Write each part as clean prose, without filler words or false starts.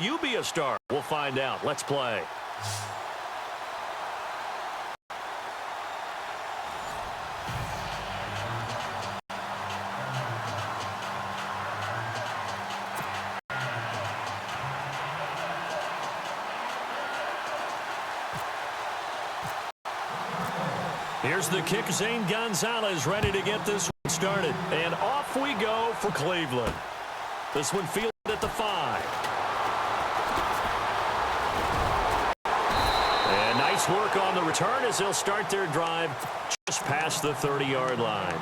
you be a star? We'll find out. Let's play. Here's the kick. Zane Gonzalez ready to get this one started. And off we go for Cleveland. This one fielded at the 5. And nice work on the return as they'll start their drive just past the 30-yard line.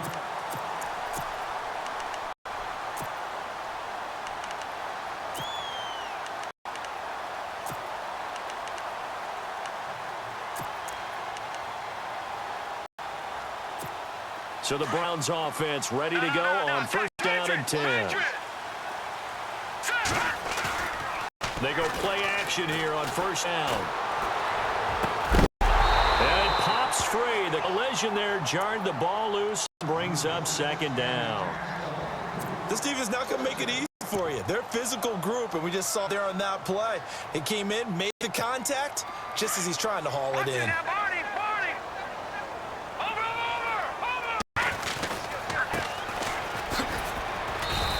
So the Browns offense ready to go on first down and 10. They go play action here on first down. And it pops free. The collision there jarred the ball loose and brings up second down. This defense is not going to make it easy for you. They're a physical group, and we just saw there on that play. It came in, made the contact, just as he's trying to haul it in.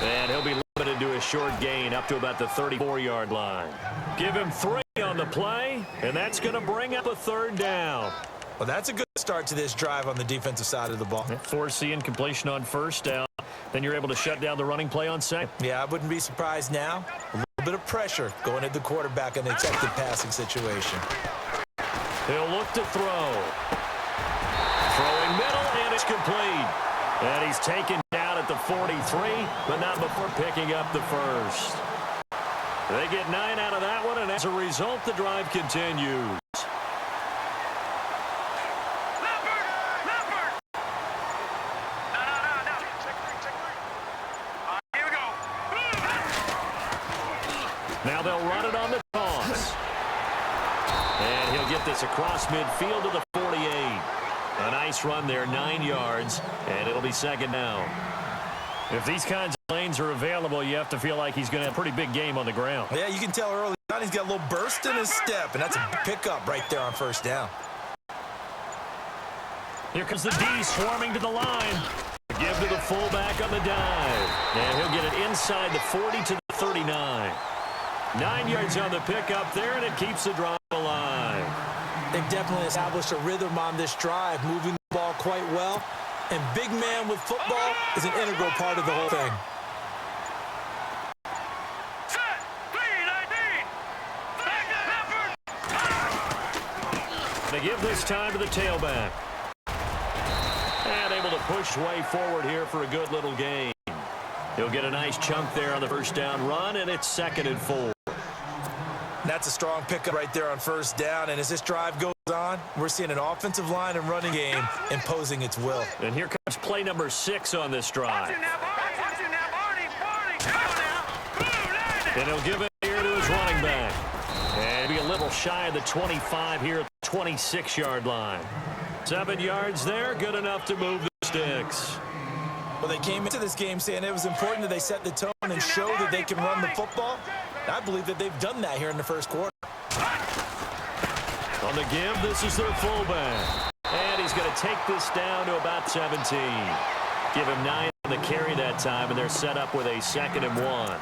And he'll be limited to a short gain up to about the 34-yard line. Give him 3 on the play, and that's going to bring up a third down. Well, that's a good start to this drive on the defensive side of the ball. Forcing incompletion on first down. Then you're able to shut down the running play on second. Yeah, I wouldn't be surprised now. A little bit of pressure going at the quarterback in an expected passing situation. He'll look to throw. Throwing middle, and it's complete. And he's taken down at the 43, but not before picking up the first. They get 9 out of that one, and as a result, the drive continues. Now they'll run it on the toss. And he'll get this across midfield to the 48. A nice run there, 9 yards, and it'll be second down. If these kinds of lanes are available, you have to feel like he's going to have a pretty big game on the ground. Yeah, you can tell early on he's got a little burst in his step, and that's a pickup right there on first down. Here comes the D swarming to the line. Give to the fullback on the dive. And he'll get it inside the 40 to the 39. 9 yards on the pickup there, and it keeps the drive alive. They've definitely established a rhythm on this drive, moving the ball quite well. And big man with football is an integral part of the whole thing. They give this time to the tailback. And able to push way forward here for a good little gain. He'll get a nice chunk there on the first down run, and it's 2nd and 4. That's a strong pickup right there on first down. And as this drive goes on, we're seeing an offensive line and running game imposing its will. And here comes play number 6 on this drive. And he'll give it here to his running back. And be a little shy of the 25 here at the 26-yard line. 7 yards there, good enough to move the sticks. Well, they came into this game saying it was important that they set the tone and show that they can run the football. I believe that they've done that here in the first quarter. On the give, this is their fullback. And he's going to take this down to about 17. Give him 9 on the carry that time, and they're set up with a 2nd and 1.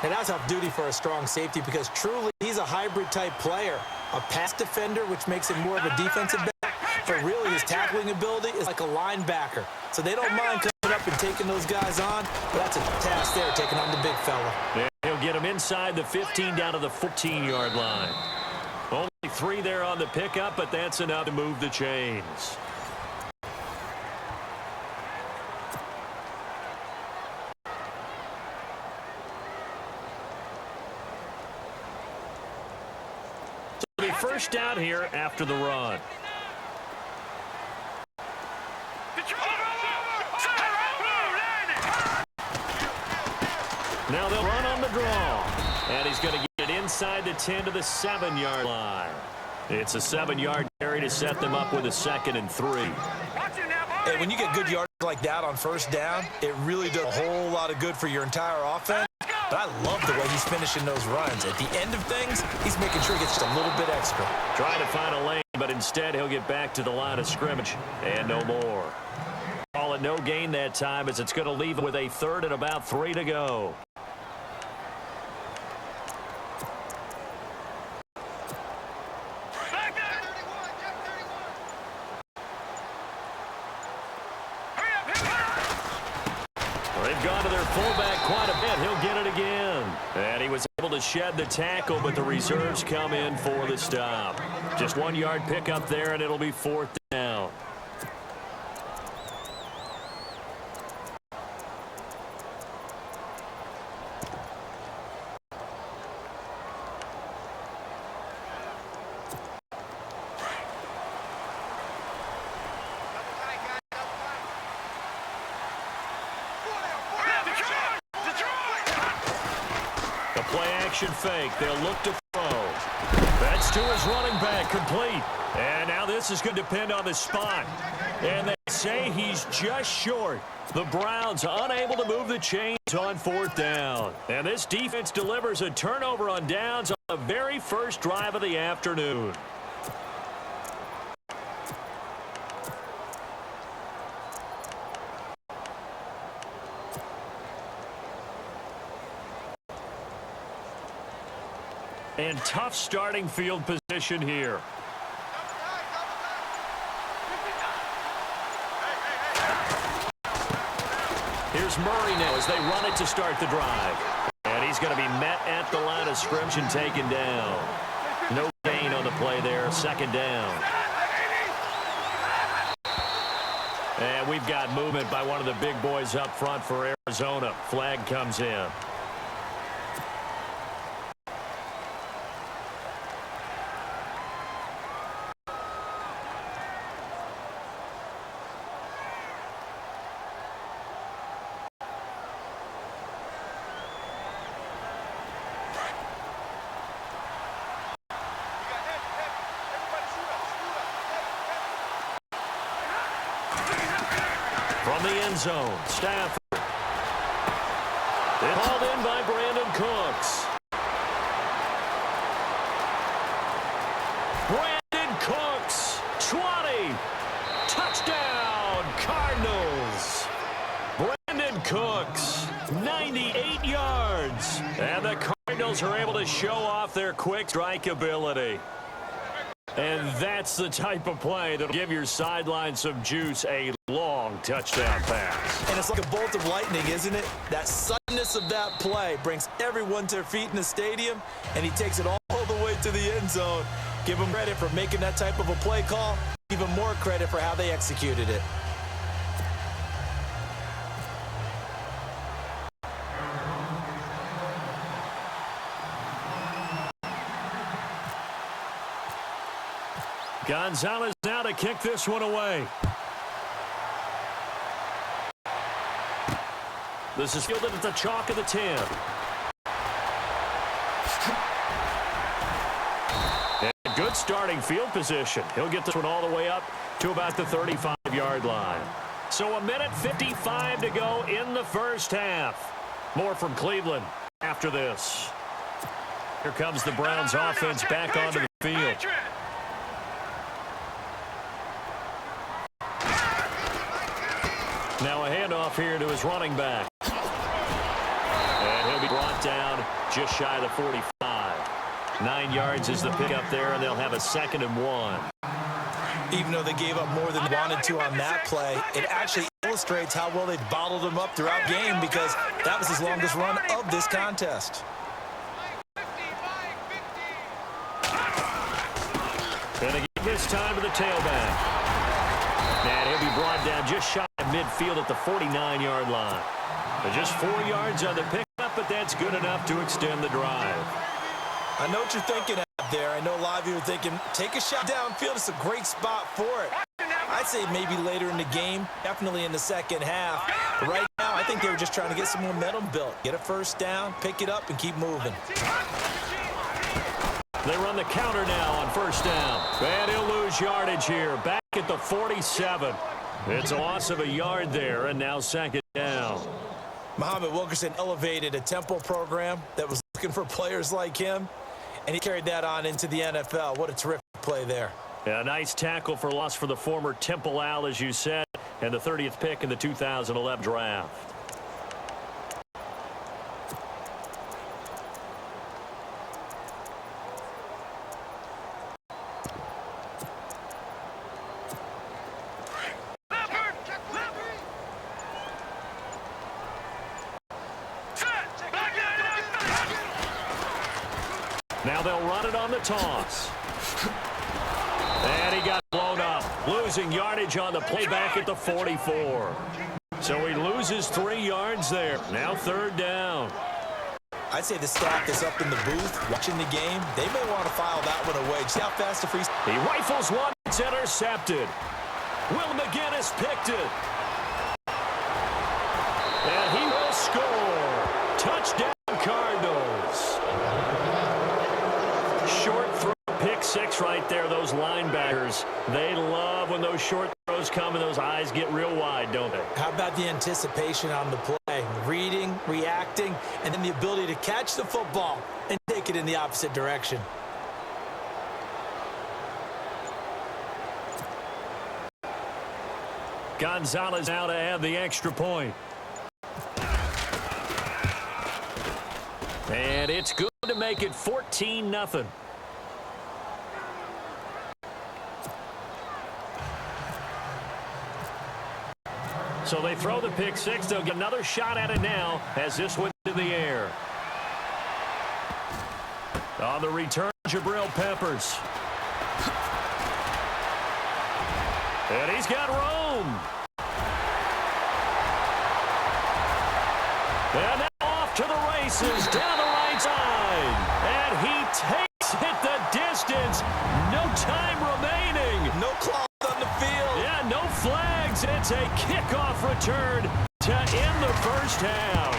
And that's tough duty for a strong safety because truly he's a hybrid-type player. A pass defender, which makes him more of a defensive back, but really his tackling ability is like a linebacker. So they don't mind coming up and taking those guys on, but that's a task there, taking on the big fella. Yeah, he'll get him inside the 15 down to the 14-yard line. Only 3 there on the pickup, but that's enough to move the chains. So the first down here after the run. Now they'll run on the draw. And he's going to get it inside the 10 to the 7-yard line. It's a 7-yard carry to set them up with a 2nd and 3. Hey, when you get good yards like that on first down, it really does a whole lot of good for your entire offense but I love the way he's finishing those runs. At the end of things, he's making sure he gets just a little bit extra. Trying to find a lane, but instead he'll get back to the line of scrimmage and no more. Call it no gain that time as it's going to leave with a 3rd and about 3 to go. They've gone to their fullback quite a bit. He'll get it again. And he was able to shed the tackle, but the reserves come in for the stop. Just 1 yard pickup there, and it'll be 4th down. Play-action fake. They'll look to throw. That's to his running back, complete. And now this is going to depend on the spot. And they say he's just short. The Browns unable to move the chains on 4th down. And this defense delivers a turnover on downs on the very first drive of the afternoon. And tough starting field position here. Here's Murray now as they run it to start the drive. And he's going to be met at the line of scrimmage and taken down. No gain on the play there, 2nd down. And we've got movement by one of the big boys up front for Arizona. Flag comes in. From the end zone, Stafford. It's called in by Brandon Cooks. Brandon Cooks, 20. Touchdown, Cardinals. Brandon Cooks, 98 yards. And the Cardinals are able to show off their quick strike ability. And that's the type of play that'll give your sideline some juice, a long touchdown pass. And it's like a bolt of lightning, isn't it? That suddenness of that play brings everyone to their feet in the stadium, and he takes it all the way to the end zone. Give him credit for making that type of a play call. Even more credit for how they executed it. Gonzalez now to kick this one away. This is fielded at the chalk of the 10. And good starting field position. He'll get this one all the way up to about the 35-yard line. So 1:55 to go in the first half. More from Cleveland after this. Here comes the Browns offense back onto the field. Now a handoff here to his running back. And he'll be brought down just shy of the 45. 9 yards is the pickup there, and they'll have a 2nd and 1. Even though they gave up more than wanted to on that play, it actually illustrates how well they bottled him up throughout game because that was his longest run of this contest. Gonna give this time to the tailback. And he'll be brought down just shy of midfield at the 49-yard line. Just 4 yards on the pickup, but that's good enough to extend the drive. I know what you're thinking out there. I know a lot of you are thinking, take a shot downfield. It's a great spot for it. I'd say maybe later in the game, definitely in the second half. But right now, I think they were just trying to get some momentum built. Get a first down, pick it up, and keep moving. They run the counter now on first down. And he'll lose yardage here. Back at the 47. It's a loss of a yard there, and now 2nd down. Muhammad Wilkerson elevated a Temple program that was looking for players like him, and he carried that on into the NFL. What a terrific play there. Yeah, a nice tackle for loss for the former Temple Owl, as you said, and the 30th pick in the 2011 draft. Now they'll run it on the toss. And he got blown up, losing yardage on the play back at the 44. So he loses 3 yards there. Now 3rd down. I'd say the staff that's up in the booth watching the game, they may want to file that one away. See how fast the free... He rifles one. It's intercepted. Will McGinnis picked it. And he will score. Touchdown, Cardinals. Short throw, pick 6 right there. Those linebackers, they love when those short throws come and those eyes get real wide, don't they? How about the anticipation on the play? Reading, reacting, and then the ability to catch the football and take it in the opposite direction. Gonzalez now to add the extra point. And it's good to make it 14-0. So they throw the pick 6. They'll get another shot at it now as this went in the air. On the return, Jabril Peppers. And he's got room. And now off to the races down the right side. And he takes it the distance. No time remaining. No clock on the field. Yeah, no flags. It's a kickoff return to end the first half.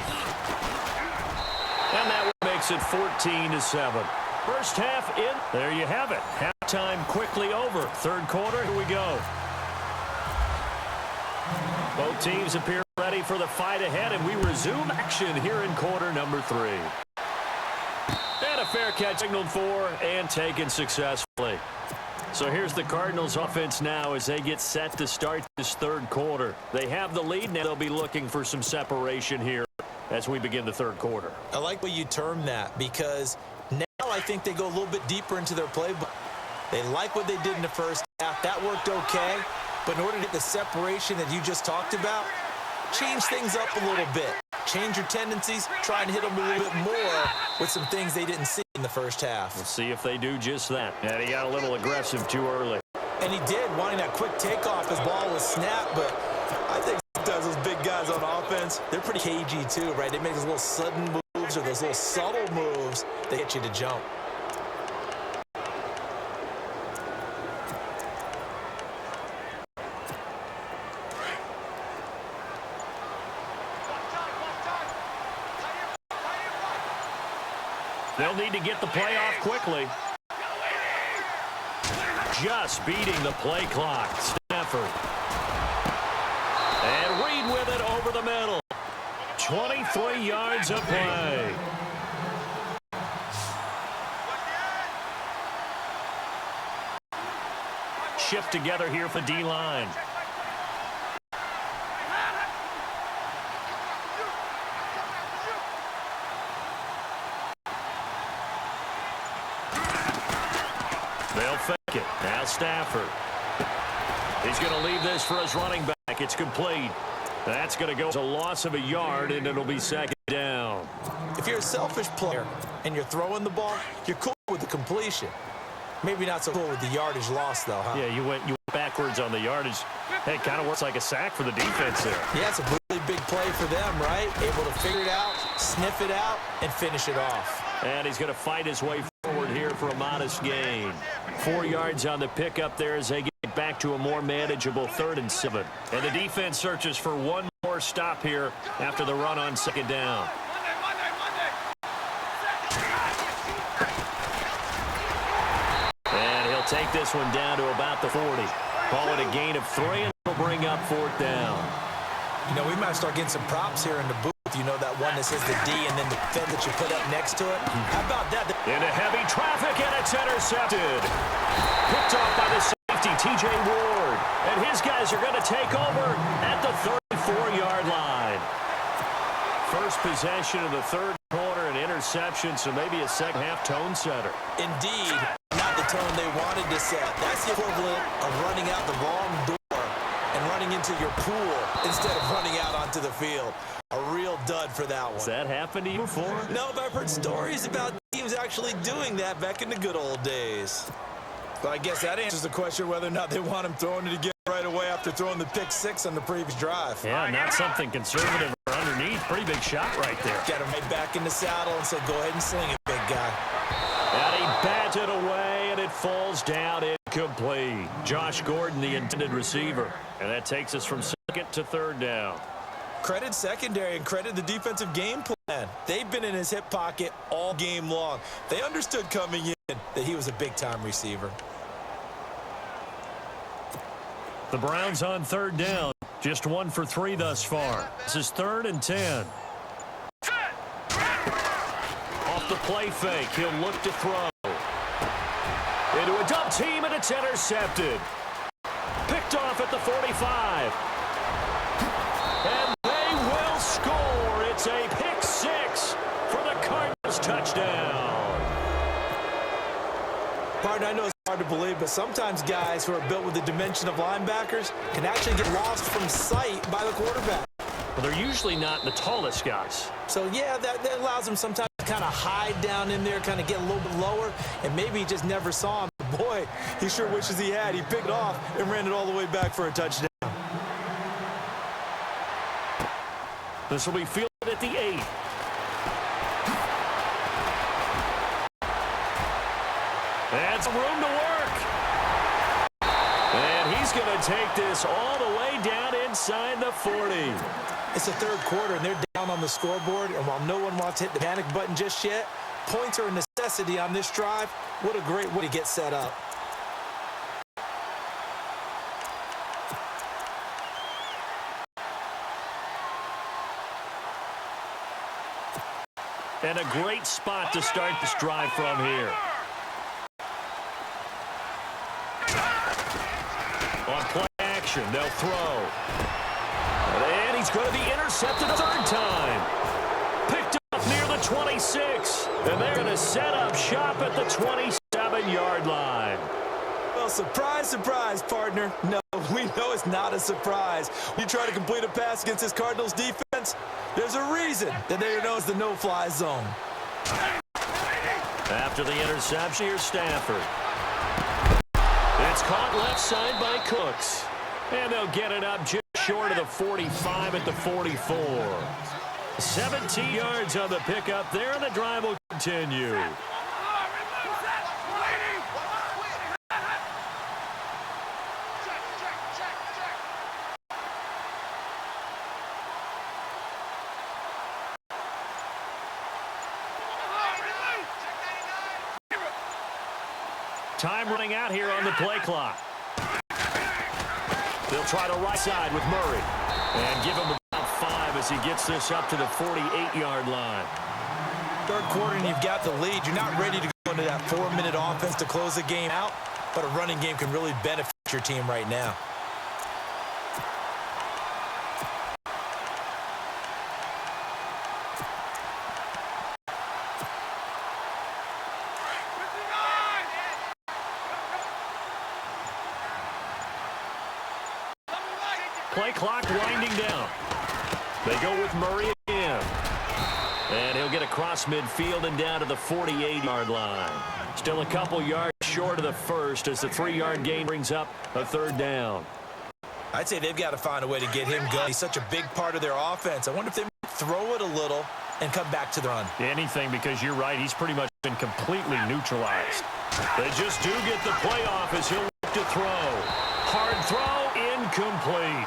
And that makes it 14-7. First half in. There you have it. Halftime quickly over. 3rd quarter, here we go. Both teams appear ready for the fight ahead, and we resume action here in quarter number 3. And a fair catch signaled for and taken successfully. So here's the Cardinals offense now as they get set to start this 3rd quarter. They have the lead, now they'll be looking for some separation here as we begin the 3rd quarter. I like what you term that because now I think they go a little bit deeper into their playbook. They like what they did in the first half. That worked okay. But in order to get the separation that you just talked about, change things up a little bit. Change your tendencies, try and hit them a little bit more with some things they didn't see in the first half. We'll see if they do just that. And he got a little aggressive too early. And he did, wanting that quick takeoff. His ball was snapped, but I think sometimes those big guys on offense, they're pretty cagey too, right? They make those little sudden moves or those little subtle moves that get you to jump. They'll need to get the play off quickly. Just beating the play clock. Stafford. And Reed with it over the middle. 23 yards of play. Shift together here for D-line. They'll fake it. Now Stafford. He's going to leave this for his running back. It's complete. That's going to go as a loss of a yard, and it'll be 2nd down. If you're a selfish player and you're throwing the ball, you're cool with the completion. Maybe not so cool with the yardage loss, though, huh? Yeah, you went backwards on the yardage. Hey, it kind of works like a sack for the defense there. Yeah, it's a really big play for them, right? Able to figure it out, sniff it out, and finish it off. And he's going to fight his way forward here for a modest gain. 4 yards on the pickup there as they get back to a more manageable 3rd and 7. And the defense searches for one more stop here after the run on 2nd down. And he'll take this one down to about the 40. Call it a gain of 3, and it'll bring up 4th down. You know, we might start getting some props here in the booth. You know that one that says the D and then the fed that you put up next to it? How about that? Into heavy traffic, and it's intercepted. Picked off by the safety, T.J. Ward. And his guys are going to take over at the 34-yard line. First possession of the third quarter, an interception, so maybe a second-half tone setter. Indeed, not the tone they wanted to set. That's the equivalent of running out the wrong door and running into your pool instead of running out onto the field. A real dud for that one. Has that happened to you before? No, but I've heard stories about teams actually doing that back in the good old days. But I guess that answers the question whether or not they want him throwing it again right away after throwing the pick six on the previous drive. Yeah, not something conservative or underneath. Pretty big shot right there. Got him right back in the saddle and said, go ahead and sling it, big guy. And he bats it away, and it falls down incomplete. Josh Gordon, the intended receiver. And that takes us from second to third down. Credit secondary and credit the defensive game plan. They've been in his hip pocket all game long. They understood coming in that he was a big-time receiver. The Browns on third down. Just 1 for 3 thus far. This is 3rd and 10. Off the play fake, he'll look to throw. Into a dump team, and it's intercepted. Picked off at the 45. And they will score. It's a pick six for the Cardinals touchdown. Partner, I know it's hard to believe, but sometimes guys who are built with the dimension of linebackers can actually get lost from sight by the quarterback. Well, they're usually not the tallest guys. So, yeah, that allows them sometimes to kind of hide down in there, kind of get a little bit lower, and maybe he just never saw him. Boy, he sure wishes he had. He picked it off and ran it all the way back for a touchdown. This will be fielded at the 8. That's room to work. And he's going to take this all the way down inside the 40. It's the third quarter, and they're down on the scoreboard. And while no one wants to hit the panic button just yet, points are a necessity on this drive. What a great way to get set up. And a great spot to start this drive from here. On play action, they'll throw. And he's going to be intercepted a third time. Picked up near the 26. And they're going to set up shop at the 27-yard line. Well, surprise, surprise, partner. No, we know it's not a surprise. When you try to complete a pass against this Cardinals defense, there's a reason that they are known as the no-fly zone. After the interception, here's Stafford. It's caught left side by Cooks. And they'll get it up just short of the 45 at the 44. 17 yards on the pickup there, and the drive will continue. Time running out here on the play clock. They'll try the right side with Murray. And give him about 5 as he gets this up to the 48-yard line. Third quarter and you've got the lead. You're not ready to go into that 4-minute offense to close the game out, but a running game can really benefit your team right now. Play clock winding down. They go with Murray again. And he'll get across midfield and down to the 48-yard line. Still a couple yards short of the first as the 3-yard gain brings up a third down. I'd say they've got to find a way to get him going. He's such a big part of their offense. I wonder if they might throw it a little and come back to the run. Anything, because you're right. He's pretty much been completely neutralized. They just do get the playoff as he'll look to throw. Hard throw, incomplete.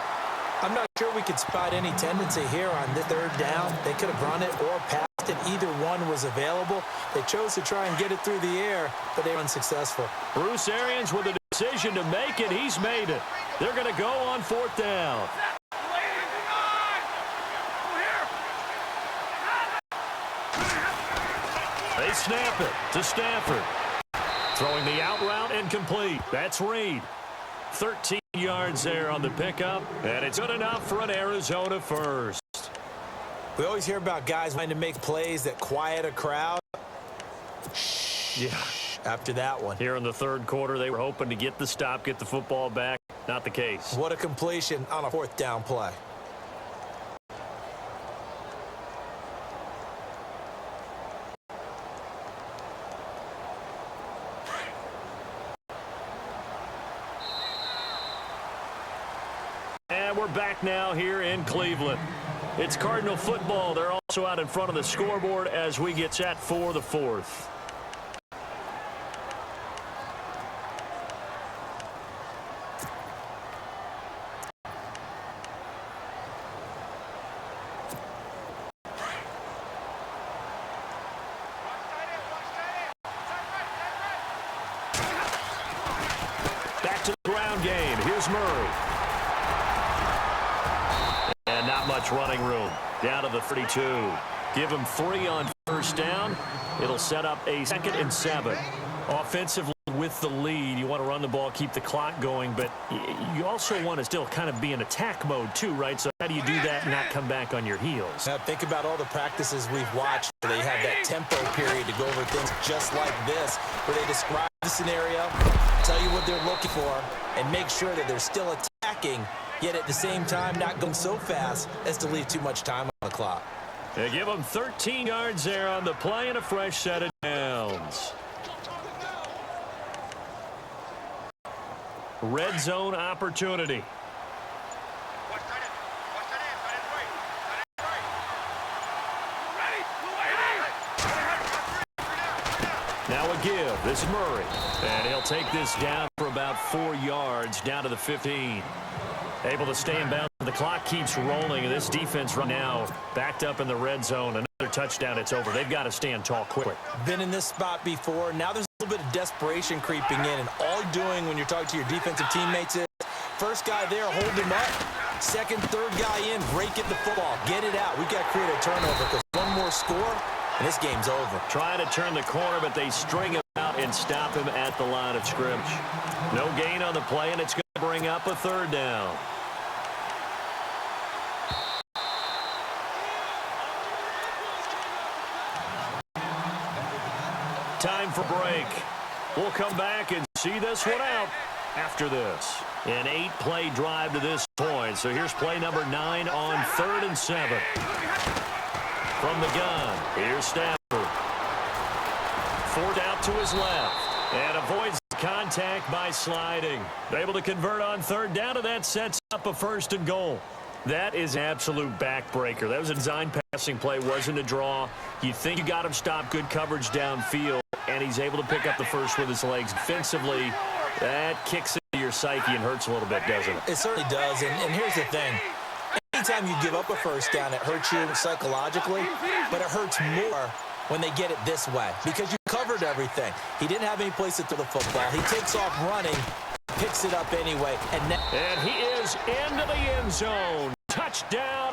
I'm not sure we could spot any tendency here on the third down. They could have run it or passed it. Either one was available. They chose to try and get it through the air, but they were unsuccessful. Bruce Arians with a decision to make it. He's made it. They're going to go on 4th down. They snap it to Stafford. Throwing the out route and complete. That's Reed. 13 yards there on the pickup, and it's good enough for an Arizona first. We always hear about guys wanting to make plays that quiet a crowd. Yeah. After that one. Here in the third quarter, they were hoping to get the stop, get the football back. Not the case. What a completion on a fourth down play. And we're back now here in Cleveland. It's Cardinal football. They're also out in front of the scoreboard as we get set for the fourth. Back to the ground game. Here's Murray. And not much running room. Down to the 32. Give him 3 on first down. It'll set up a 2nd and 7. Offensively with the lead, you want to run the ball, keep the clock going, but you also want to still kind of be in attack mode too, right? So how do you do that and not come back on your heels? Now think about all the practices we've watched where they have that tempo period to go over things just like this, where they describe the scenario, tell you what they're looking for, and make sure that they're still attacking, yet at the same time not going so fast as to leave too much time on the clock. They give them 13 yards there on the play and a fresh set of downs. Red zone opportunity. Now a give. This is Murray. And he'll take this down for about 4 yards, down to the 15. Able to stay in bounds. The clock keeps rolling, and this defense right now backed up in the red zone. Another touchdown, it's over. They've got to stand tall quick. Been in this spot before. Now there's a little bit of desperation creeping in, and all you're doing when you're talking to your defensive teammates is first guy there, hold him up. Second, third guy in, break it the football. Get it out. We've got to create a turnover because one more score, and this game's over. Trying to turn the corner, but they string him out and stop him at the line of scrimmage. No gain on the play, and it's going to bring up a third down. Time for break. We'll come back and see this one out after this. An 8-play drive to this point. So here's play number 9 on 3rd and 7. From the gun, here's Stafford. 4th out to his left. And avoids contact by sliding. Able to convert on 3rd down, and that sets up a 1st and goal. That is an absolute backbreaker. That was a design passing play, wasn't a draw. You think you got him stopped, good coverage downfield, and he's able to pick up the first with his legs. Defensively, that kicks into your psyche and hurts a little bit, doesn't it? It certainly does, and here's the thing. Anytime you give up a first down, it hurts you psychologically, but it hurts more when they get it this way because you covered everything. He didn't have any place to throw the football. He takes off running, picks it up anyway. And he is into the end zone. Touchdown,